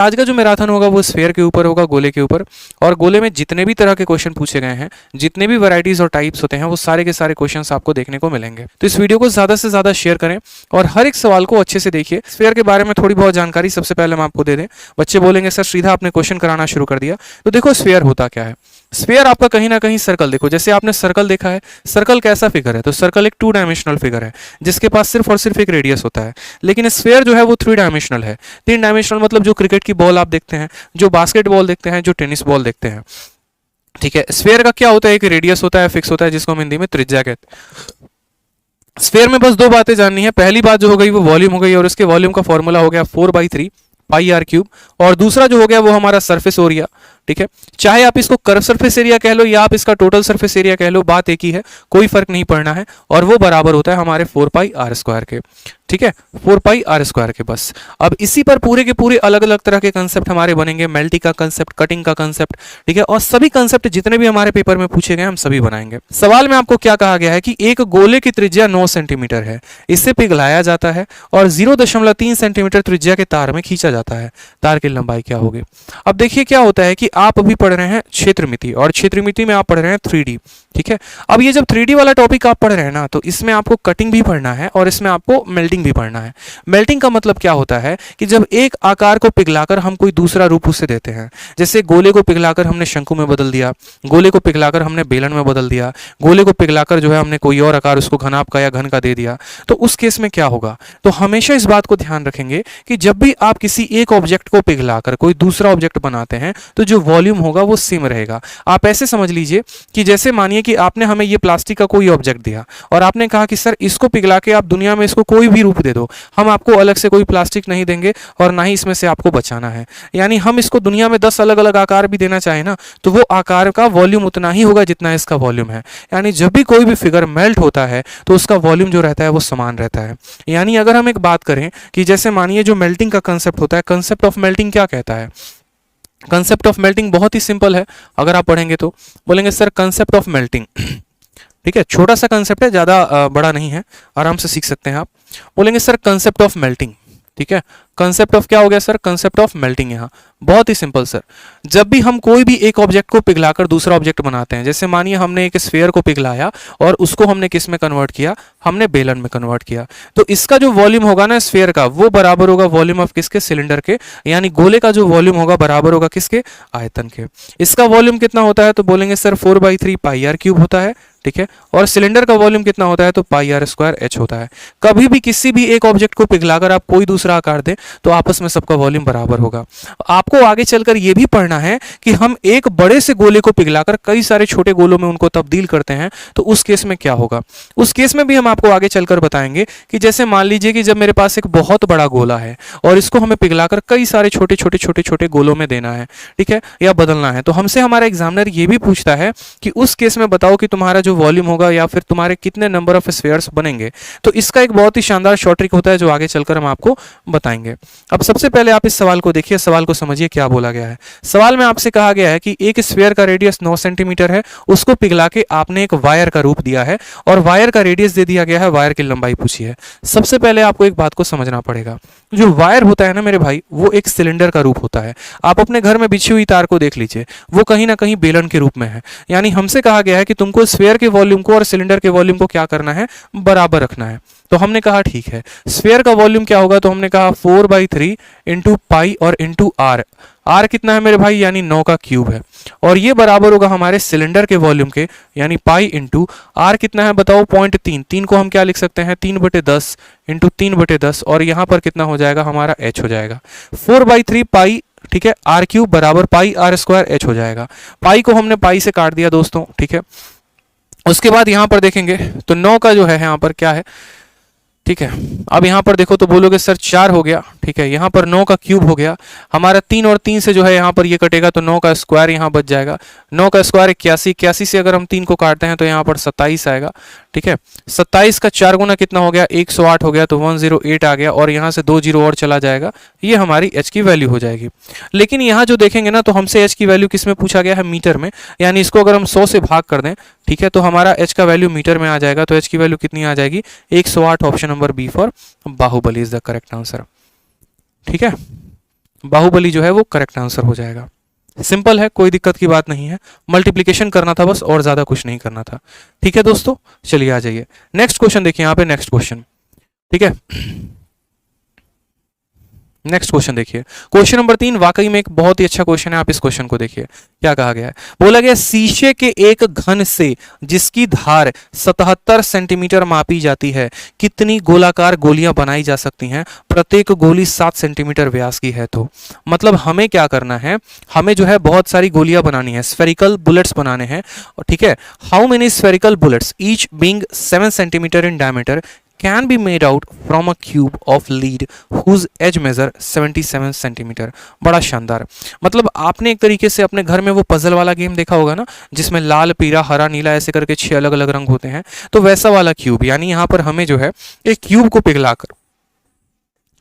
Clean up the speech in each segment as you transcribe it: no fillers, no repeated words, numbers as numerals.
आज का जो मैराथन होगा वो स्फीयर के ऊपर होगा, गोले के ऊपर। और गोले में जितने भी तरह के क्वेश्चन पूछे गए हैं, जितने भी वैरायटीज और टाइप्स होते हैं, वो सारे के सारे क्वेश्चंस आपको देखने को मिलेंगे। तो इस वीडियो को ज्यादा से ज्यादा शेयर करें और हर एक सवाल को अच्छे से देखिए। स्फीयर के बारे में थोड़ी बहुत जानकारी सबसे पहले हम आपको दे दें। बच्चे बोलेंगे सर सीधा आपने क्वेश्चन कराना शुरू कर दिया। तो देखो स्फीयर होता क्या है। स्फीयर आपका कहीं ना कहीं सर्कल, देखो जैसे आपने सर्कल देखा है, सर्कल कैसा फिगर है, तो सर्कल एक 2 डायमेंशनल फिगर है जिसके पास सिर्फ और सिर्फ एक रेडियस होता है। लेकिन स्फीयर जो है वो 3 डायमेंशनल है। 3 डायमेंशनल मतलब जो क्रिकेट की बॉल आप देखते हैं, जो बास्केटबॉल देखते हैं, जो टेनिस बॉल देखते हैं, ठीक है। स्फीयर का क्या होता है, एक रेडियस होता है, फिक्स होता है, जिसको हम हिंदी में त्रिज्या कहते हैं। स्फीयर में बस 2 बातें जाननी है। पहली बात जो हो गई वो वॉल्यूम हो गई, और उसके वॉल्यूम का फॉर्मूला हो गया 4/3 पाई आर क्यूब। और दूसरा जो हो गया वो हमारा सरफेस एरिया, ठीक है। चाहे आप इसको कर्व सरफेस एरिया कह लो या आप इसका टोटल सरफेस एरिया कह लो, बात एक ही है, कोई फर्क नहीं पड़ना है। और वो बराबर होता है हमारे 4πr² के, ठीक है, 4πr² के। बस अब इसी पर पूरे के पूरे अलग अलग तरह के कंसेप्ट हमारे बनेंगे। मेल्टिंग का कंसेप्ट, कटिंग का कंसेप्ट, ठीक है, और सभी कंसेप्ट जितने भी हमारे पेपर में पूछे गए हम सभी बनाएंगे। सवाल में आपको क्या कहा गया है कि एक गोले की त्रिज्या 9 सेंटीमीटर है, इससे पिघलाया जाता है और 0.3 सेंटीमीटर त्रिज्या के तार में खींचा जाता है। तार की लंबाई क्या होगी। अब देखिए क्या होता है कि आप अभी पढ़ रहे हैं क्षेत्रमिति, और क्षेत्रमिति में आप पढ़ रहे हैं 3D, ठीक है। अब ये जब 3D वाला टॉपिक आप पढ़ रहे हैं ना, तो इसमें आपको कटिंग भी पढ़ना है और इसमें आपको मेल्टिंग भी पढ़ना है। मेल्टिंग का मतलब क्या होता है कि जब एक आकार को पिघलाकर हम कोई दूसरा रूप उसे देते हैं, जैसे गोले को पिघलाकर हमने शंकु में बदल दिया, गोले को पिघलाकर हमने बेलन में बदल दिया, गोले को पिघलाकर जो है हमने कोई और आकार उसको घनाभ का या घन का दे दिया, तो उस केस में क्या होगा। तो हमेशा इस बात को ध्यान रखेंगे कि जब भी आप किसी एक ऑब्जेक्ट को पिघलाकर कोई दूसरा ऑब्जेक्ट बनाते हैं तो जो वॉल्यूम होगा वो सेम रहेगा। आप ऐसे समझ लीजिए कि जैसे मानिए कि आपने हमें ये प्लास्टिक का कोई ऑब्जेक्ट दिया और आपने कहा कि सर इसको पिघला के आप दुनिया में इसको कोई भी रूप दे दो, हम आपको अलग से कोई प्लास्टिक नहीं देंगे और ना ही इसमें से आपको बचाना है। यानी हम इसको दुनिया में 10 अलग अलग आकार भी देना चाहें ना, तो वो आकार का वॉल्यूम उतना ही होगा जितना इसका वॉल्यूम है। यानी जब भी कोई भी फिगर मेल्ट होता है तो उसका वॉल्यूम जो रहता है वो समान रहता है। यानी अगर हम एक बात करें कि जैसे मानिए जो मेल्टिंग का कंसेप्ट होता है, कंसेप्ट ऑफ मेल्टिंग क्या कहता है। कंसेप्ट ऑफ मेल्टिंग बहुत ही सिंपल है। अगर आप पढ़ेंगे तो बोलेंगे सर कंसेप्ट ऑफ मेल्टिंग, ठीक है, छोटा सा कंसेप्ट है, ज़्यादा बड़ा नहीं है, आराम से सीख सकते हैं आप। बोलेंगे सर कंसेप्ट ऑफ मेल्टिंग, ठीक है, कंसेप्ट ऑफ क्या हो गया सर, कंसेप्ट ऑफ मेल्टिंग। यहाँ बहुत ही सिंपल सर, जब भी हम कोई भी एक ऑब्जेक्ट को पिघलाकर दूसरा ऑब्जेक्ट बनाते हैं, जैसे मानिए हमने एक स्फीयर को पिघलाया और उसको हमने किस में कन्वर्ट किया, हमने बेलन में कन्वर्ट किया, तो इसका जो वॉल्यूम होगा ना स्फीयर का, वो बराबर होगा वॉल्यूम ऑफ किसके, सिलेंडर के। यानी गोले का जो वॉल्यूम होगा बराबर होगा किसके, आयतन के। इसका वॉल्यूम कितना होता है, तो बोलेंगे सर 4/3 पाई आर क्यूब होता है, ठीक है। और सिलेंडर का वॉल्यूम कितना होता है, तो πr² h होता है। कभी भी किसी भी एक ऑब्जेक्ट को पिघलाकर आप कोई दूसरा आकार दें तो आपस में सबका वॉल्यूम बराबर होगा। आपको आगे चलकर यह भी पढ़ना है कि हम एक बड़े से गोले को पिघलाकर कई सारे छोटे गोलों में उनको तब्दील करते हैं तो उस केस में क्या होगा। उस केस में भी हम आपको आगे चलकर बताएंगे कि जैसे मान लीजिए कि जब मेरे पास एक बहुत बड़ा गोला है और इसको हमें पिघलाकर कई सारे छोटे छोटे छोटे छोटे गोलों में देना है, ठीक है, या बदलना है, तो हमसे हमारा एग्जामिनर ये भी पूछता है कि उस केस में बताओ कि तुम्हारा जो वॉल्यूम होगा या फिर तुम्हारे कितने नंबर ऑफ स्फीयर्स बनेंगे। तो इसका एक बहुत ही शानदार शॉर्ट ट्रिक होता है जो आगे चलकर हम आपको बताएंगे। अब सबसे पहले आप इस सवाल को देखिए, सवाल को समझिए क्या बोला गया है। सवाल में आपसे कहा गया है कि एक स्फीयर का रेडियस 9 सेंटीमीटर है, उसको पिघला के आपने एक वायर का रूप दिया है और वायर का रेडियस दे दिया गया है, वायर की लंबाई पूछी है। सबसे पहले आपको एक बात को समझना पड़ेगा, जो वायर होता है ना मेरे भाई, वो एक सिलेंडर का रूप होता है। आप अपने घर में बिछी हुई तार को देख लीजिए, वो कहीं ना कहीं बेलन के रूप में है। यानी हमसे कहा गया है कि तुमको स्फीयर के वॉल्यूम को और सिलेंडर के वॉल्यूम को क्या करना है, बराबर रखना है। तो हमने कहा ठीक है, स्फीयर का वॉल्यूम क्या होगा, तो हमने कहा 4/3 इंटू पाई और इंटू आर। आर कितना है मेरे भाई, यानी 9 का क्यूब है, और ये बराबर होगा हमारे सिलेंडर के वॉल्यूम के, यानी पाई इंटू आर कितना है बताओ, 0.3। 3 को हम क्या लिख सकते हैं, 3/10 इंटू 3/10, और यहाँ पर कितना हो जाएगा, हमारा h हो जाएगा 4/3 पाई, ठीक है, आर क्यूब बराबर πr² h हो जाएगा। पाई को हमने पाई से काट दिया दोस्तों, ठीक है। उसके बाद यहां पर देखेंगे तो 9 का जो है यहाँ पर क्या है, ठीक है। अब यहाँ पर देखो तो बोलोगे सर 4 हो गया, ठीक है, यहाँ पर 9 का क्यूब हो गया हमारा, 3 और 3 से जो है यहाँ पर ये कटेगा तो 9 का स्क्वायर यहाँ बच जाएगा। 9 का स्क्वायर 81, 81 से अगर हम 3 को काटते हैं तो यहाँ पर 27 आएगा, ठीक है। 27 का 4 गुना कितना हो गया, 108 हो गया, तो 108 आ गया, और यहाँ से 2 जीरो और चला जाएगा, ये हमारी h की वैल्यू हो जाएगी। लेकिन यहाँ जो देखेंगे ना, तो हमसे h की वैल्यू किस में पूछा गया है, मीटर में। यानी इसको अगर हम 100 से भाग कर दें, ठीक है, तो हमारा h का वैल्यू मीटर में आ जाएगा। तो h की वैल्यू कितनी आ जाएगी, 108। Option number B for Baahubali is the correct answer, ठीक है। बाहुबली जो है वो करेक्ट आंसर हो जाएगा। सिंपल है, कोई दिक्कत की बात नहीं है, मल्टीप्लिकेशन करना था बस और ज्यादा कुछ नहीं करना था। ठीक है दोस्तों, चलिए आ जाइए नेक्स्ट क्वेश्चन देखिए यहाँ पे, नेक्स्ट क्वेश्चन। ठीक है, नेक्स्ट क्वेश्चन देखिए, क्वेश्चन नंबर 3 वाकई में एक बहुत ही अच्छा क्वेश्चन है। आप इस क्वेश्चन को देखिए, क्या कहा गया है। बोला गया शीशे के एक घन से जिसकी धार 77 सेंटीमीटर मापी जाती है, कितनी गोलाकार गोलियां बनाई जा सकती हैं, प्रत्येक गोली 7 सेंटीमीटर व्यास की है। तो मतलब हमें क्या करना है, हमें जो है बहुत सारी गोलियां बनानी है, स्फेरिकल बुलेट्स बनाने हैं। ठीक है, how many spherical bullets each being 7 centimetre in diameter can be made out from a cube of lead whose edge measure 77 centimetre. बड़ा शानदार, मतलब आपने एक तरीके से अपने घर में वो पजल वाला गेम देखा होगा ना, जिसमें लाल पीला हरा नीला ऐसे करके 6 अलग अलग रंग होते हैं, तो वैसा वाला क्यूब, यानी यहाँ पर हमें जो है एक क्यूब को पिघलाकर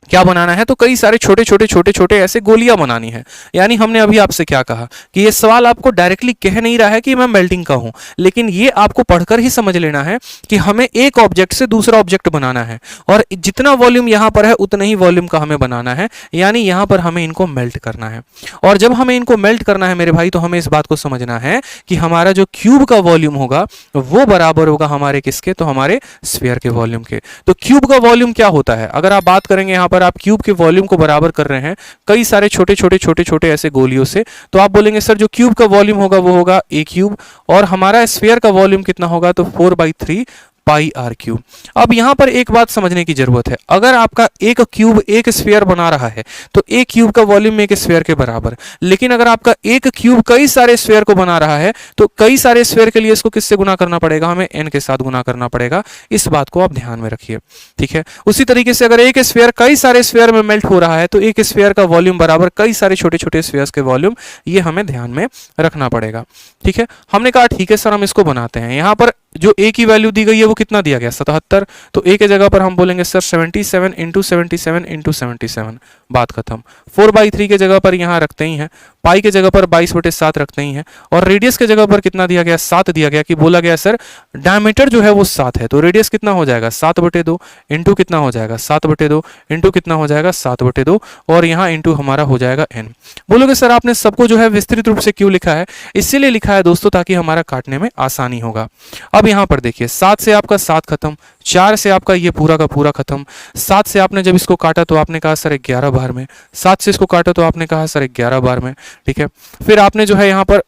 क्या बनाना है, तो कई सारे छोटे छोटे छोटे छोटे ऐसे गोलियां बनानी है। यानी हमने अभी आपसे क्या कहा कि ये सवाल आपको डायरेक्टली कह नहीं रहा है कि मैं मेल्टिंग का हूं, लेकिन ये आपको पढ़कर ही समझ लेना है कि हमें एक ऑब्जेक्ट से दूसरा ऑब्जेक्ट बनाना है, और जितना वॉल्यूम यहां पर है उतना ही वॉल्यूम का हमें बनाना है, यानी यहां पर हमें इनको मेल्ट करना है। और जब हमें इनको मेल्ट करना है मेरे भाई, तो हमें इस बात को समझना है कि हमारा जो क्यूब का वॉल्यूम होगा वो बराबर होगा हमारे किसके, तो हमारे स्फीयर के वॉल्यूम के। तो क्यूब का वॉल्यूम क्या होता है, अगर आप बात करेंगे यहां पर आप क्यूब के वॉल्यूम को बराबर कर रहे हैं कई सारे छोटे छोटे छोटे छोटे ऐसे गोलियों से, तो आप बोलेंगे सर जो क्यूब का वॉल्यूम होगा वो होगा ए क्यूब, और हमारा स्फीयर का वॉल्यूम कितना होगा, तो 4/3 पाई आर क्यूब। अब यहां पर एक बात समझने की जरूरत है, अगर आपका एक क्यूब एक स्फीयर बना रहा है तो एक क्यूब का वॉल्यूम एक स्फीयर के बराबर, लेकिन अगर आपका एक क्यूब कई सारे स्फीयर को बना रहा है तो कई सारे स्फीयर के लिए इसको किससे गुना करना पड़ेगा, हमें एन के साथ गुना करना पड़ेगा। इस बात को आप ध्यान में रखिए। ठीक है, उसी तरीके से अगर एक स्फीयर कई सारे स्फीयर में मेल्ट हो रहा है तो एक स्फीयर का वॉल्यूम बराबर कई सारे छोटे छोटे स्फीयर्स के वॉल्यूम, ये हमें ध्यान में रखना पड़ेगा। ठीक है, हमने कहा ठीक है सर हम इसको बनाते हैं। यहां पर जो ए की वैल्यू दी गई है वो कितना दिया गया, 77, तो ए के जगह पर हम बोलेंगे सर 77 इंटू 77 इंटू 77, बात खत्म। 4/3 के जगह पर यहाँ रखते ही हैं, पाई के जगह पर 22/7 रखते ही हैं, और रेडियस के जगह पर कितना दिया गया, 7 दिया गया, कि बोला गया सर डायमीटर जो है वो 7 है, तो रेडियस कितना हो जाएगा 7/2 इंटू कितना हो जाएगा 7/2 इंटू कितना हो जाएगा 7/2, और यहाँ इंटू हमारा हो जाएगा n। बोलोगे सर आपने सबको जो है विस्तृत रूप से क्यों लिखा है, इसीलिए लिखा है दोस्तों ताकि हमारा काटने में आसानी होगा। अब यहाँ पर देखिए 7 से आपका 7 खत्म, 4 से आपका ये पूरा का पूरा खत्म, 7 से आपने जब इसको काटा तो आपने कहा सर 11 बार में, 7 से इसको काटा तो आपने कहा सर 11 बार में। ठीक है, फिर आपने जो है यहाँ पर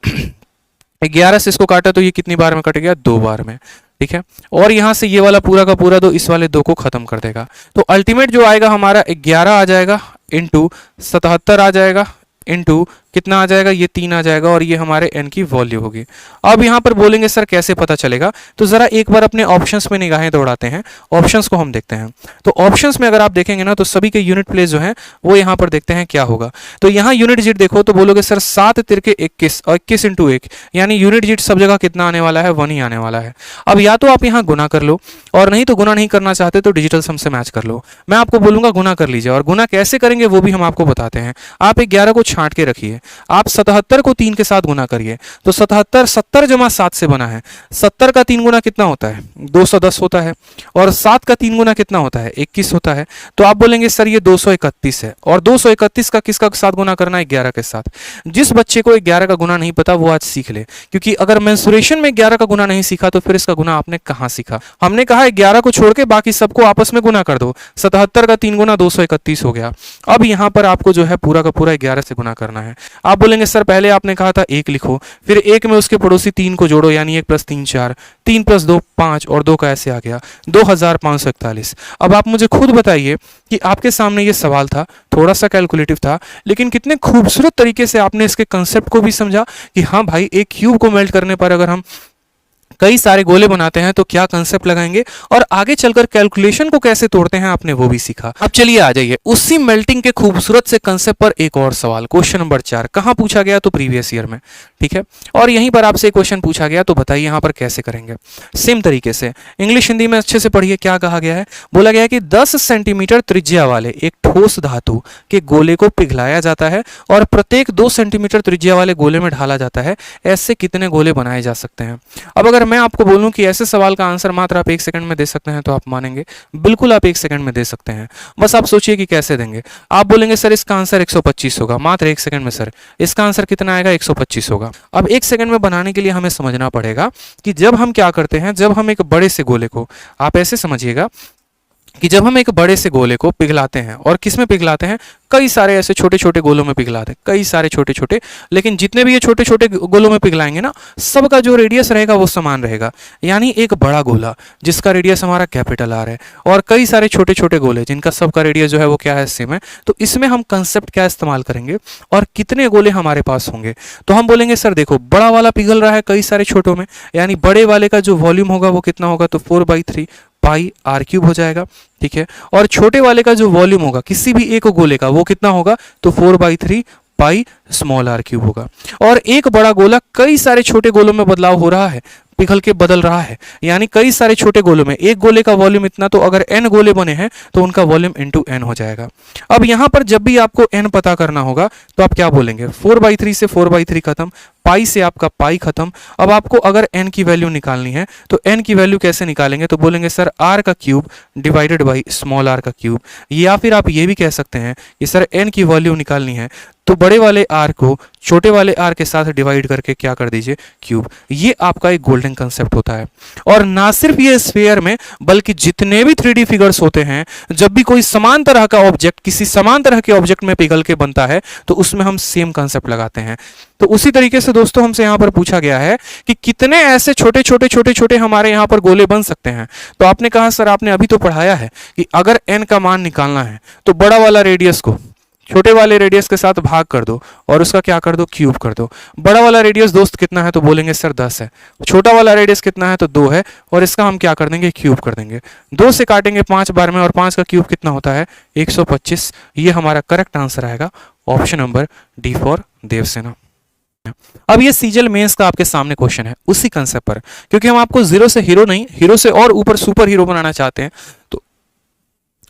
11 से इसको काटा तो ये कितनी बार में कट गया, 2 बार में। ठीक है, और यहां से ये वाला पूरा का पूरा 2 इस वाले 2 को खत्म कर देगा, तो अल्टीमेट जो आएगा हमारा 11 आ जाएगा इंटू 77 आ जाएगा इंटू कितना आ जाएगा, ये 3 आ जाएगा, और ये हमारे n की वैल्यू होगी। अब यहाँ पर बोलेंगे सर कैसे पता चलेगा, तो जरा एक बार अपने ऑप्शंस में निगाहें दौड़ाते हैं, ऑप्शंस को हम देखते हैं। तो ऑप्शंस में अगर आप देखेंगे ना तो सभी के यूनिट प्लेस जो हैं वो यहाँ पर देखते हैं क्या होगा। तो यहाँ यूनिट जिट देखो तो बोलोगे सर 7 तिरके 21 और 21 इंटू 1, यानी यूनिट जिट सब जगह कितना आने वाला है, 1 ही आने वाला है। अब या तो आप यहाँ गुना कर लो, और नहीं तो गुना नहीं करना चाहते तो डिजिटल सम से मैच कर लो। मैं आपको बोलूंगा गुना कर लीजिए, और गुना कैसे करेंगे वो भी हम आपको बताते हैं। आप 11 को छांट के रखिए, आप 77 को 3 के साथ गुना करिए, तो 77 70 जमा 7 से बना है, 70 का 3 गुना कितना होता है, 210 होता है, और 7 का 3 गुना कितना होता है, 21 होता है। तो आप बोलेंगे सर ये 231 है, और 231 का किसका साथ गुना करना है, 11 के साथ। जिस बच्चे को 11 का गुना नहीं पता वो आज सीख ले, क्योंकि अगर मेंसुरेशन में 11 का गुना नहीं सीखा तो फिर इसका गुना आपने कहां सीखा। हमने कहा है 11 को छोड़ के बाकी सबको आपस में गुना कर दो, 77 का 3 गुना 231 हो गया। अब यहां पर आपको जो है पूरा का पूरा 11 से गुना करना है। आप बोलेंगे सर पहले आपने कहा था 1 लिखो, फिर 1 में उसके पड़ोसी 3 को जोड़ो, यानी 1 + 3 4, 3 + 2 5, और 2 का ऐसे आ गया 2541। अब आप मुझे खुद बताइए कि आपके सामने ये सवाल था, थोड़ा सा कैलकुलेटिव था, लेकिन कितने खूबसूरत तरीके से आपने इसके कंसेप्ट को भी समझा कि हाँ भाई एक क्यूब को मेल्ट करने पर अगर हम कई सारे गोले बनाते हैं तो क्या कंसेप्ट लगाएंगे, और आगे चलकर कैलकुलेशन को कैसे तोड़ते हैं आपने वो भी सीखा। अब चलिए आ जाइए उसी मेल्टिंग के खूबसूरत से कंसेप्ट पर एक और सवाल। क्वेश्चन नंबर 4 कहां पूछा गया, तो प्रीवियस ईयर में। ठीक है, और यहीं पर आपसे क्वेश्चन पूछा गया, तो बताइए यहां पर कैसे करेंगे। सेम तरीके से इंग्लिश हिंदी में अच्छे से पढ़िए क्या कहा गया है। बोला गया है कि 10 सेंटीमीटर त्रिज्या वाले एक ठोस धातु के गोले को पिघलाया जाता है और प्रत्येक 2 सेंटीमीटर त्रिज्या वाले गोले में ढाला जाता है, ऐसे कितने गोले बनाए जा सकते हैं? अब अगर मैं आपको बोलूं कि ऐसे सवाल का आंसर मात्र आप 1 सेकंड में दे सकते हैं तो आप मानेंगे? बिल्कुल आप 1 सेकंड में दे सकते हैं। बस आप सोचिए कि कैसे देंगे। आप बोलेंगे सर इसका आंसर 125 होगा, मात्र 1 सेकंड में। सर इसका आंसर कितना आएगा? 125 होगा। अब 1 सेकंड में बनाने के लिए हमें समझना पड़ेगा कि जब हम क्या करते हैं, जब हम एक बड़े से गोले को, आप ऐसे समझिएगा कि जब हम एक बड़े से गोले को पिघलाते हैं, और किस में पिघलाते हैं? कई सारे ऐसे छोटे छोटे गोलों में पिघलाते हैं, कई सारे छोटे छोटे, लेकिन जितने भी ये छोटे छोटे गोलों में पिघलाएंगे ना, सबका जो रेडियस रहेगा वो समान रहेगा। यानी एक बड़ा गोला जिसका रेडियस हमारा कैपिटल आर है, और कई सारे छोटे छोटे गोले जिनका सबका रेडियस जो है वो क्या है? सेम है। तो इसमें हम कंसेप्ट क्या इस्तेमाल करेंगे और कितने गोले हमारे पास होंगे? तो हम बोलेंगे सर देखो, बड़ा वाला पिघल रहा है कई सारे छोटों में, यानी बड़े वाले का जो वॉल्यूम होगा वो कितना होगा? तो 4/3 पाई आर क्यूब हो जाएगा, ठीक है। और छोटे वाले का जो वॉल्यूम होगा किसी भी एक गोले का, वो कितना होगा? तो 4/3 पाई स्मॉल आर क्यूब होगा। और एक बड़ा गोला कई सारे छोटे गोलों में बदलाव हो रहा है, पिघल के बदल रहा है, यानी कई सारे छोटे गोलों में। एक गोले का वॉल्यूम इतना, तो अगर n गोले बने हैं तो उनका वॉल्यूम इंटू n हो जाएगा। अब यहां पर जब भी आपको n पता करना होगा तो आप क्या बोलेंगे? 4/3 से 4/3 खत्म, पाई से आपका पाई खत्म। अब आपको अगर n की वैल्यू निकालनी है तो n की वैल्यू कैसे निकालेंगे? तो बोलेंगे सर r का cube divided by small r का क्यूब। या फिर आप ये भी कह सकते हैं कि सर n की वैल्यू निकालनी है तो बड़े वाले r को छोटे वाले r के साथ डिवाइड करके क्या कर दीजिए? क्यूब। ये आपका एक गोल्डन कंसेप्ट होता है। और ना सिर्फ ये स्फीयर में, बल्कि जितने भी 3D फिगर्स होते हैं, जब भी कोई समान तरह का ऑब्जेक्ट किसी समान तरह के ऑब्जेक्ट में पिघल के बनता है तो उसमें हम सेम कंसेप्ट लगाते हैं। तो उसी तरीके से दोस्तों हमसे यहां पर पूछा गया है कि कितने ऐसे छोटे छोटे छोटे छोटे हमारे यहां पर गोले बन सकते हैं। तो आपने कहा सर आपने अभी तो पढ़ाया है कि अगर n का मान निकालना है तो बड़ा वाला रेडियस को छोटे वाले रेडियस के साथ भाग कर दो और उसका क्या कर दो? क्यूब कर दो। बड़ा वाला रेडियस दोस्त कितना है? तो बोलेंगे सर 10 है। छोटा वाला रेडियस कितना है? तो 2 है, और इसका हम क्या कर देंगे? क्यूब कर देंगे। 2 से काटेंगे 5 बार में, और 5 का क्यूब कितना होता है? 125। ये हमारा करेक्ट आंसर आएगा, option number D for Devasena. अब ये सीजल मेंस का आपके सामने क्वेश्चन है उसी कंसेप्ट पर, क्योंकि हम आपको जीरो से हीरो नहीं, हीरो से और ऊपर सुपर हीरो बनाना चाहते हैं। तो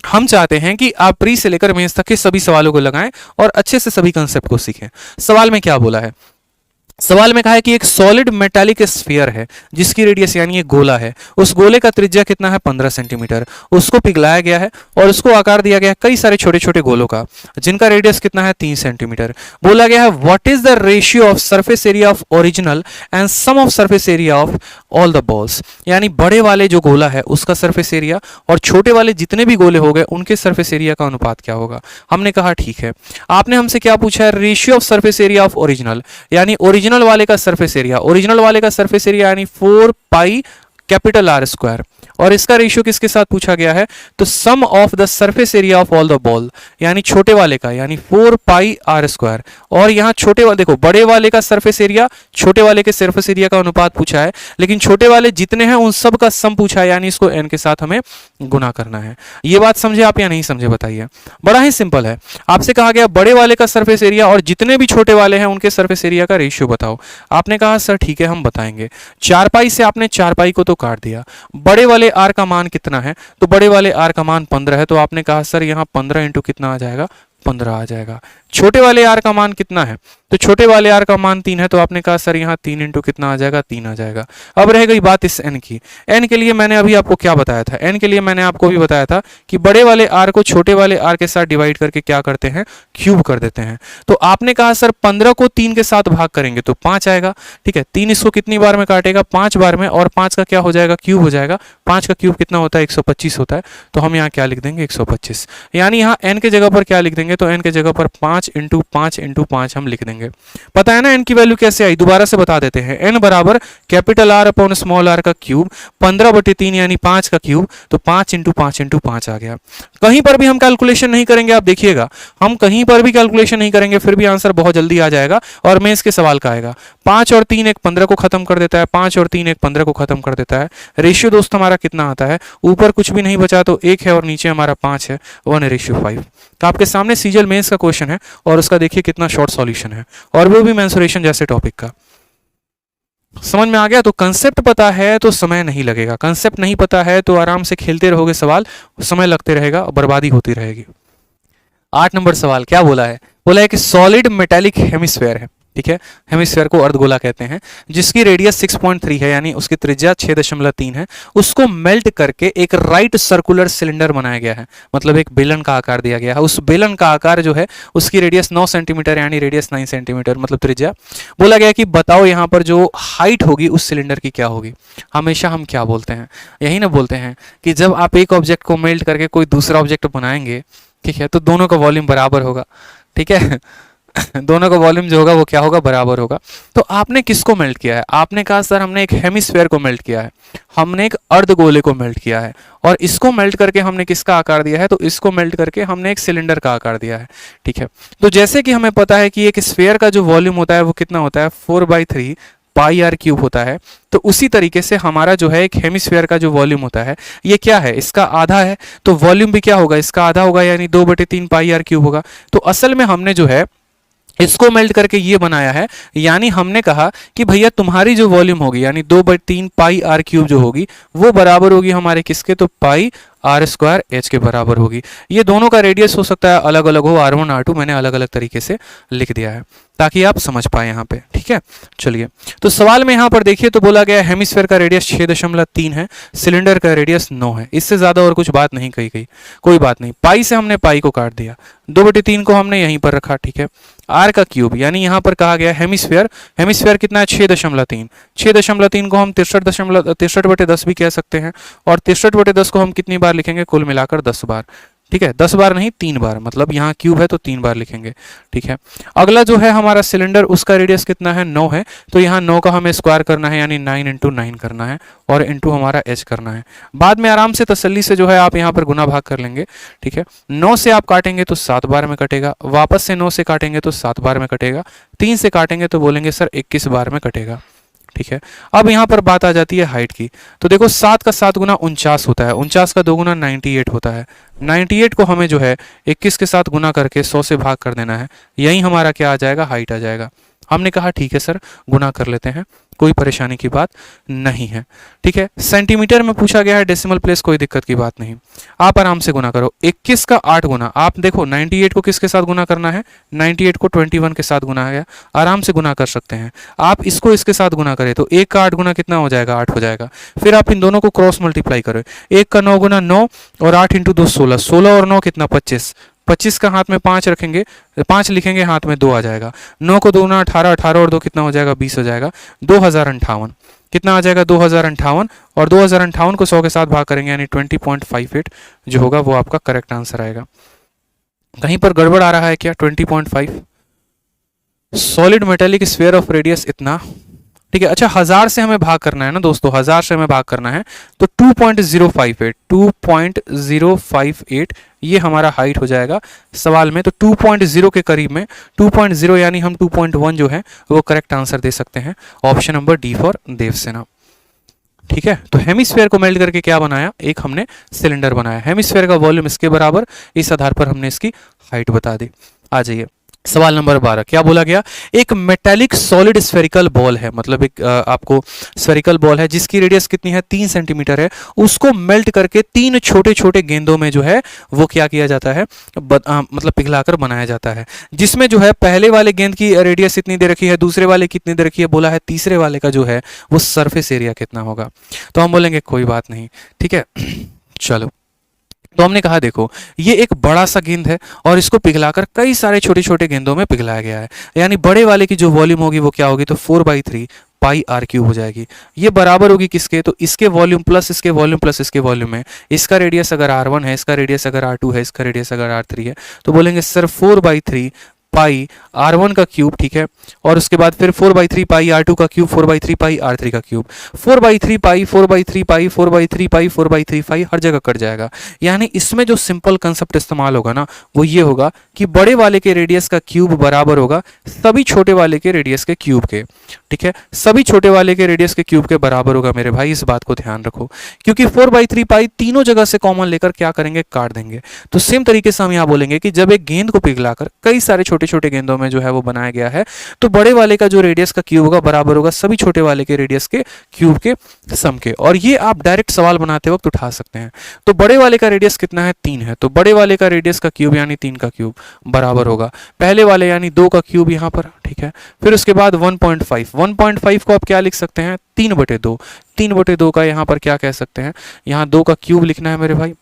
हम चाहते हैं कि आप प्री से लेकर मेंस तक के सभी सवालों को लगाएं और अच्छे से सभी कंसेप्ट को सीखें। सवाल में क्या बोला है? सवाल में कहा है कि एक सॉलिड मेटालिक स्फीयर है जिसकी रेडियस यानी एक गोला है, उस गोले का त्रिज्या कितना है? 15 सेंटीमीटर। उसको पिघलाया गया है और उसको आकार दिया गया है कई सारे छोटे छोटे गोलों का जिनका रेडियस कितना है? 3 सेंटीमीटर। बोला गया है what is the ratio of surface area of original and sum of surface area of all the balls. यानी बड़े वाले जो गोला है उसका सरफेस एरिया और छोटे वाले जितने भी गोले हो गए उनके सरफेस एरिया का अनुपात क्या होगा? हमने कहा ठीक है। आपने हमसे क्या पूछा है? Ratio of surface area of original, यानी ओरिजिनल वाले का सरफेस एरिया, ओरिजिनल वाले का सरफेस एरिया यानी 4 पाई कैपिटल आर स्क्वायर, और इसका रेशियो किसके साथ पूछा गया है? तो sum of the surface area of all the ball, यानी छोटे वाले का, यानी 4 पाई आर स्क्वायर। और यहाँ छोटे वाले, देखो बड़े वाले का सरफेस एरिया छोटे वाले के सरफेस एरिया का अनुपात पूछा है, लेकिन छोटे वाले जितने हैं उन सब का सम पूछा है, यानी इसको n के साथ हमें गुना करना है। ये बात समझे आप या नहीं समझे? बताइए। बड़ा ही सिंपल है। आपसे कहा गया बड़े वाले का सरफेस एरिया और जितने भी छोटे वाले हैं उनके सरफेस एरिया का रेशियो बताओ। आपने कहा सर ठीक है हम बताएंगे। 4 पाई से आपने 4 पाई को तो काट दिया। बड़े वाले आर का मान कितना है? तो बड़े वाले आर का मान 15 है, तो आपने कहा सर यहाँ 15 इंटू कितना आ जाएगा? 15 आ जाएगा। छोटे वाले आर का मान कितना है? तो छोटे वाले आर का मान 3 है, तो आपने कहा सर यहाँ 3 इंटू कितना आ जाएगा? 3 आ जाएगा। अब रह गई बात इस n की। n के लिए मैंने अभी आपको क्या बताया था? n के लिए मैंने आपको भी बताया था कि बड़े वाले r को छोटे वाले r के साथ डिवाइड करके क्या करते हैं? क्यूब कर देते हैं। तो आपने कहा सर 15 को 3 के साथ भाग करेंगे तो 5 आएगा, ठीक है। 3 इसको कितनी बार में काटेगा? 5 बार में, और 5 का क्या हो जाएगा? क्यूब हो जाएगा। 5 का क्यूब कितना होता है? 125 होता है। तो हम यहाँ क्या लिख देंगे? 125। यानी यहाँ n के जगह पर क्या लिख देंगे? तो n के जगह पर 5 इंटू 5 इंटू 5 हम लिख देंगे। पता है ना n की वैल्यू कैसे आई? दोबारा से बता देते हैं। n बराबर capital R upon small r का क्यूब 15/3 यानी 5 का क्यूब, तो 5 इंटू 5 इंटू 5 आ गया। कहीं पर भी हम कैलकुलेशन नहीं करेंगे, आप देखिएगा, हम कहीं पर भी कैलकुलेशन नहीं करेंगे, फिर भी आंसर बहुत जल्दी आ जाएगा। और मैं इसके सवाल का आएगा 5 और 3 एक 15 को खत्म कर देता है, 5 और 3 एक 15 को खत्म कर देता है। रेशियो दोस्त हमारा कितना आता है? ऊपर कुछ भी नहीं बचा तो 1 है और नीचे हमारा 5 है, 1:5। तो आपके सामने सीजल मेंस का क्वेश्चन है और उसका देखिए कितना शॉर्ट सॉल्यूशन है, और वो भी मेंसुरेशन जैसे टॉपिक का। समझ में आ गया? तो कंसेप्ट पता है तो समय नहीं लगेगा, कंसेप्ट नहीं पता है तो आराम से खेलते रहोगे सवाल, समय लगते रहेगा और बर्बादी होती रहेगी। 8 नंबर सवाल क्या बोला है, बोला है कि सॉलिड मेटालिक हेमिस्फेयर है, ठीक है, हेमिस्फेयर को अर्धगोला कहते हैं, जिसकी रेडियस 6.3 है यानी उसकी त्रिज्या 6.3 है, उसको मेल्ट करके एक राइट सर्कुलर सिलेंडर बनाया गया है, मतलब एक बेलन का आकार दिया गया है। उस बेलन का आकार जो है उसकी रेडियस 9 सेंटीमीटर यानी रेडियस 9 सेंटीमीटर मतलब त्रिज्या। बोला गया कि बताओ यहाँ पर जो हाइट होगी उस सिलेंडर की क्या होगी। हमेशा हम क्या बोलते हैं, यही ना बोलते हैं कि जब आप एक ऑब्जेक्ट को मेल्ट करके कोई दूसरा ऑब्जेक्ट बनाएंगे, ठीक है, तो दोनों का वॉल्यूम बराबर होगा, ठीक है दोनों का वॉल्यूम जो होगा वो क्या होगा, बराबर होगा। तो आपने किसको मेल्ट किया है, आपने कहा सर हमने एक हेमिस्फेयर को मेल्ट किया है, हमने एक अर्धगोले को मेल्ट किया है, और इसको मेल्ट करके हमने किसका आकार दिया है, तो इसको मेल्ट करके हमने एक सिलेंडर का आकार दिया है, ठीक है। तो जैसे कि हमें पता है कि एक स्फेयर का जो वॉल्यूम होता है वो कितना होता है, 4/3 पाई आर क्यूब होता है। तो उसी तरीके से हमारा जो है एक हेमिस्फेयर का जो वॉल्यूम होता है ये क्या है, इसका आधा है, तो वॉल्यूम भी क्या होगा, इसका आधा होगा यानी 2/3 पाई आर क्यूब होगा। तो असल में हमने जो है इसको मेल्ट करके ये बनाया है, यानी हमने कहा कि भैया तुम्हारी जो वॉल्यूम होगी यानी 2/3 पाई आर क्यूब जो होगी वो बराबर होगी हमारे किसके, तो पाई आर स्क्वायर एच के बराबर होगी। ये दोनों का रेडियस हो सकता है अलग अलग हो, R1 R2 मैंने अलग अलग तरीके से लिख दिया है ताकि आप समझ पाए यहाँ पे, ठीक है। चलिए तो सवाल में यहाँ पर देखिए तो बोला गया हेमिस्फेयर का रेडियस 6.3 है, सिलेंडर का रेडियस 9 है, इससे ज्यादा और कुछ बात नहीं कही गई, कोई बात नहीं। पाई से हमने पाई को काट दिया, 2/3 को हमने यहीं पर रखा, ठीक है। आर का क्यूब यानी यहाँ पर कहा गया हेमिस्फेयर, हेमिस्फेयर कितना है 6.3, 6.3 को हम 63/10 भी कह सकते हैं, और 63/10 को हम कितनी बार लिखेंगे, कुल मिलाकर 10 बार, ठीक है, 10 बार नहीं 3 बार, मतलब यहाँ क्यूब है तो 3 बार लिखेंगे, ठीक है। अगला जो है हमारा सिलेंडर, उसका रेडियस कितना है, 9 है, तो यहाँ 9 का हमें स्क्वायर करना है यानी 9 × 9 करना है, और इंटू हमारा एच करना है। बाद में आराम से तसल्ली से जो है आप यहाँ पर गुना भाग कर लेंगे, ठीक है। 9 से आप काटेंगे तो 7 बार में कटेगा, वापस से 9 से काटेंगे तो 7 बार में कटेगा, 3 से काटेंगे तो बोलेंगे सर 21 बार में कटेगा, ठीक है। अब यहाँ पर बात आ जाती है हाइट की, तो देखो 7 का 7 गुना 49 होता है, 49 का 2 गुना 98 होता है, 98 को हमें जो है 21 के साथ गुना करके 100 से भाग कर देना है, यही हमारा क्या आ जाएगा, हाइट आ जाएगा। हमने कहा ठीक है सर गुना कर लेते हैं, कोई परेशानी की बात नहीं है, ठीक है। सेंटीमीटर में पूछा गया है, डेसिमल प्लेस, कोई दिक्कत की बात नहीं, आप आराम से गुना करो। 21 का 8 गुना, आप देखो 98 को किसके साथ गुना करना है, 98 को 21 के साथ गुना है, आराम से गुना कर सकते हैं। आप इसको इसके साथ गुना करें तो 1 का 8 गुना कितना हो जाएगा, 8 हो जाएगा। फिर आप इन दोनों को क्रॉस मल्टीप्लाई करें, 1 का 9 गुना 9 और 8 × 2 16, 16 और 9 कितना 25, 25 का हाथ में 5 रखेंगे, 5 लिखेंगे हाथ में 2 आ जाएगा, 9 को 2 गुना 18, 18 और 2 कितना हो जाएगा, 20 हो जाएगा, 2058 कितना आ जाएगा, 2058, और 2058 को 100 के साथ भाग करेंगे यानी 20.58 जो होगा वो आपका करेक्ट आंसर आएगा। कहीं पर गड़बड़ आ रहा है क्या, 20.5 solid metallic sphere of radius इतना, ठीक है। अच्छा 1000 से हमें भाग करना है ना दोस्तों, 1000 से हमें भाग करना है तो 2.058 ये हमारा हाइट हो जाएगा सवाल में। तो 2.0 के करीब में 2.0 यानी हम 2.1 जो है वो करेक्ट आंसर दे सकते हैं, option number D for Devasena, ठीक है। तो हेमिस्फेयर को मेल्ट करके क्या बनाया, एक हमने सिलेंडर बनाया, हेमिस्फेयर का वॉल्यूम इसके बराबर, इस आधार पर हमने इसकी हाइट बता दी। आ जाइए सवाल नंबर 12, क्या बोला गया, एक मेटालिक सॉलिड स्फेरिकल बॉल है, मतलब एक आपको स्फेरिकल बॉल है जिसकी रेडियस कितनी है, 3 सेंटीमीटर है, उसको मेल्ट करके 3 छोटे छोटे गेंदों में जो है वो क्या किया जाता है, मतलब पिघलाकर बनाया जाता है, जिसमें जो है पहले वाले गेंद की रेडियस इतनी दे रखी है, दूसरे वाले कितनी दे रखी है, बोला है तीसरे वाले का जो है वो सरफेस एरिया कितना होगा। तो हम बोलेंगे कोई बात नहीं, ठीक है। चलो तो हमने कहा देखो ये एक बड़ा सा गेंद है और इसको पिघलाकर कई सारे छोटे छोटे गेंदों में पिघलाया गया है, यानी बड़े वाले की जो वॉल्यूम होगी वो क्या होगी, तो 4/3 पाई आर क्यूब हो जाएगी। ये बराबर होगी किसके, तो इसके वॉल्यूम प्लस इसके वॉल्यूम प्लस इसके वॉल्यूम में, इसका रेडियस अगर R1 है, इसका रेडियस अगर R2 है, इसका रेडियस अगर R3 है, तो बोलेंगे सर 4/3 पाई R1 का क्यूब, ठीक है, और उसके बाद फिर 4/3 पाई R2 का क्यूब, 4/3 पाई R3 का क्यूब, 4/3 पाई 4/3 पाई 4/3 पाई 4/3 पाई हर जगह कट जाएगा। यानी इसमें जो सिंपल कंसेप्ट इस्तेमाल होगा ना वो ये होगा कि बड़े वाले के रेडियस का क्यूब बराबर होगा सभी छोटे वाले के रेडियस के क्यूब के, ठीक है, सभी छोटे वाले के रेडियस के क्यूब के बराबर होगा मेरे भाई, इस बात को ध्यान रखो, क्योंकि 4/3 पाई तीनों जगह से कॉमन लेकर क्या करेंगे, काट देंगे। तो सेम तरीके से हम यहाँ बोलेंगे कि जब एक गेंद को पिघलाकर कई सारे छोटे छोटे छोटे गेंदों में जो है वो बनाया गया है। तो बड़े वाले का जो रेडियस का क्यूब होगा बराबर होगा सभी छोटे वाले के रेडियस के क्यूब के सम के। और ये आप डायरेक्ट सवाल बनाते वक्त उठा सकते हैं। तो बड़े वाले का रेडियस कितना है, 3 है, तो बड़े वाले का रेडियस का क्यूब यानी 3 का क्यूब बराबर होगा पहले वाले यानी 2 का क्यूब यहाँ पर, ठीक है। फिर उसके बाद 1.5 को आप क्या लिख सकते हैं, 3/2, 3/2 का यहाँ पर क्या कह सकते हैं, यहाँ 2 का क्यूब लिखना है मेरे भाई।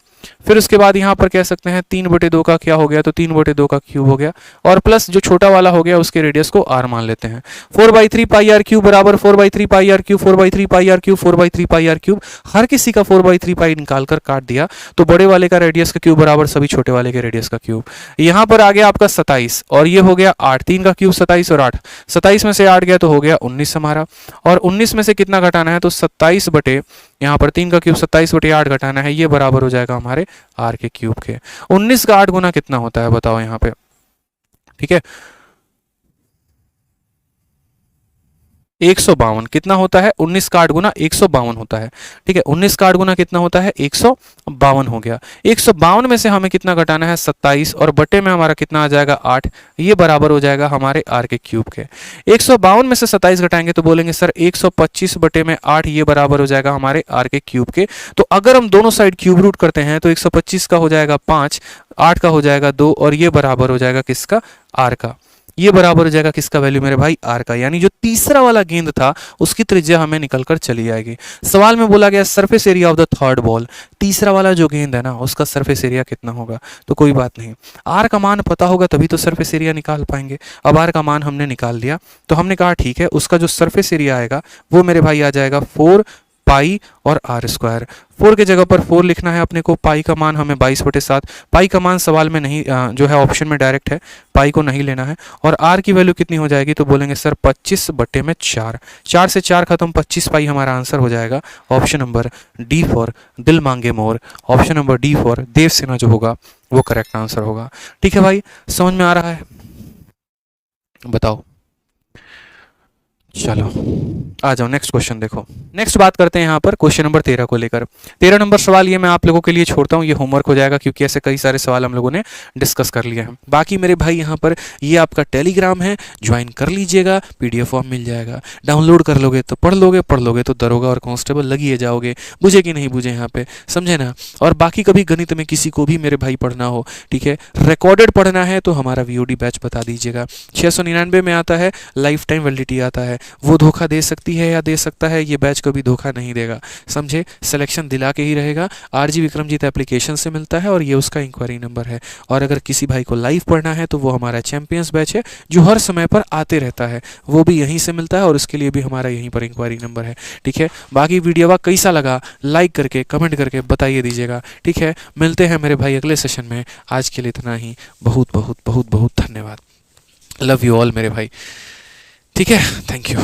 फिर उसके बाद यहाँ पर कह सकते हैं 3/2 का क्या हो गया, तो 3/2 का क्यूब हो गया, और प्लस जो छोटा वाला हो गया उसके रेडियस को r मान लेते हैं। 4/3 पाई r क्यूब बराबर 4/3 पाई r क्यूब, 4/3 पाई r क्यूब, 4/3 पाई r क्यूब। हर किसी का 4/3 पाई निकाल कर काट दिया, तो बड़े वाले का रेडियस का क्यूब बराबर सभी छोटे वाले के रेडियस का क्यूब। यहाँ पर आ गया आपका 27 और ये हो गया 8, 3 का क्यूब 27 और 8, 27 में से 8 गया तो हो गया 19 हमारा। और 19 में से कितना घटाना है, तो 27 बटे यहाँ पर 3 का क्यूब 27/8 घटाना है, ये बराबर हो जाएगा हमारे r के क्यूब के। 19 का 8 गुना कितना होता है बताओ यहाँ पे, ठीक है, 152 कितना होता है, 19 का 8 गुना 152 होता है, ठीक है। 19 का 8 गुना कितना होता है, 152 हो गया। 152 में से हमें कितना घटाना है, 27, और बटे में हमारा कितना आ जाएगा 8, ये बराबर हो जाएगा हमारे r के क्यूब के। 152 में से 27 घटाएंगे तो बोलेंगे सर 125 बटे में 8, ये बराबर हो जाएगा हमारे r के क्यूब के। तो अगर हम दोनों साइड क्यूब रूट करते हैं तो 125 का हो जाएगा 5, 8 का हो जाएगा 2, और ये बराबर हो जाएगा किसका, r का। ये बराबर हो जाएगा किसका वैल्यू मेरे भाई, r का। यानी जो तीसरा वाला गेंद था उसकी त्रिज्या हमें निकल कर चली जाएगी। सवाल में बोला गया surface area of the third ball, तीसरा वाला जो गेंद है ना उसका सरफेस एरिया कितना होगा, तो कोई बात नहीं, r का मान पता होगा तभी तो सरफेस एरिया निकाल पाएंगे। अब r का मान हमने निकाल दिया, तो हमने कहा ठीक है उसका जो सरफेस एरिया आएगा वो मेरे भाई आ जाएगा 4 पाई और r स्क्वायर। 4 के जगह पर 4 लिखना है अपने को, पाई का मान हमें 22/7, पाई का मान सवाल में नहीं जो है ऑप्शन में डायरेक्ट है, पाई को नहीं लेना है। और r की वैल्यू कितनी हो जाएगी, तो बोलेंगे सर 25/4, 4 से 4 खत्म, 25 पाई हमारा आंसर हो जाएगा। ऑप्शन नंबर डी फॉर दिल मांगे मोर, ऑप्शन नंबर डी फॉर देव सेना जो होगा वो करेक्ट आंसर होगा। ठीक है भाई, समझ में आ रहा है, बताओ। चलो आ जाओ नेक्स्ट क्वेश्चन देखो। नेक्स्ट बात करते हैं यहाँ पर क्वेश्चन नंबर 13 को लेकर। 13 नंबर सवाल ये मैं आप लोगों के लिए छोड़ता हूँ, ये होमवर्क हो जाएगा क्योंकि ऐसे कई सारे सवाल हम लोगों ने डिस्कस कर लिए हैं। बाकी मेरे भाई यहाँ पर ये आपका टेलीग्राम है, ज्वाइन कर लीजिएगा, PDF फॉर्म मिल जाएगा, डाउनलोड कर लोगे तो पढ़ लोगे तो दरोगा और कांस्टेबल लगिए जाओगे, बुझे कि नहीं बुझे यहाँ पे, समझे ना। और बाकी कभी गणित में किसी को भी मेरे भाई पढ़ना हो, ठीक है, रिकॉर्डेड पढ़ना है तो हमारा VOD बैच बता दीजिएगा। 699 में आता है, लाइफ टाइम वैलिडिटी आता है। वो धोखा दे सकती है या दे सकता है, ये बैच कभी धोखा नहीं देगा, समझे। सिलेक्शन दिला के ही रहेगा, RG विक्रमजीत एप्लीकेशन से मिलता है और ये उसका इंक्वायरी नंबर है। और अगर किसी भाई को लाइव पढ़ना है तो वो हमारा चैंपियंस बैच है जो हर समय पर आते रहता है, वो भी यहीं से मिलता है और उसके लिए भी हमारा यहीं पर इंक्वायरी नंबर है, ठीक है। बाकी वीडियो कैसा लगा लाइक करके कमेंट करके बताइए दीजिएगा, ठीक है। मिलते हैं मेरे भाई अगले सेशन में, आज के लिए इतना ही। बहुत बहुत बहुत बहुत धन्यवाद, लव यू ऑल मेरे भाई, ठीक है, थैंक यू।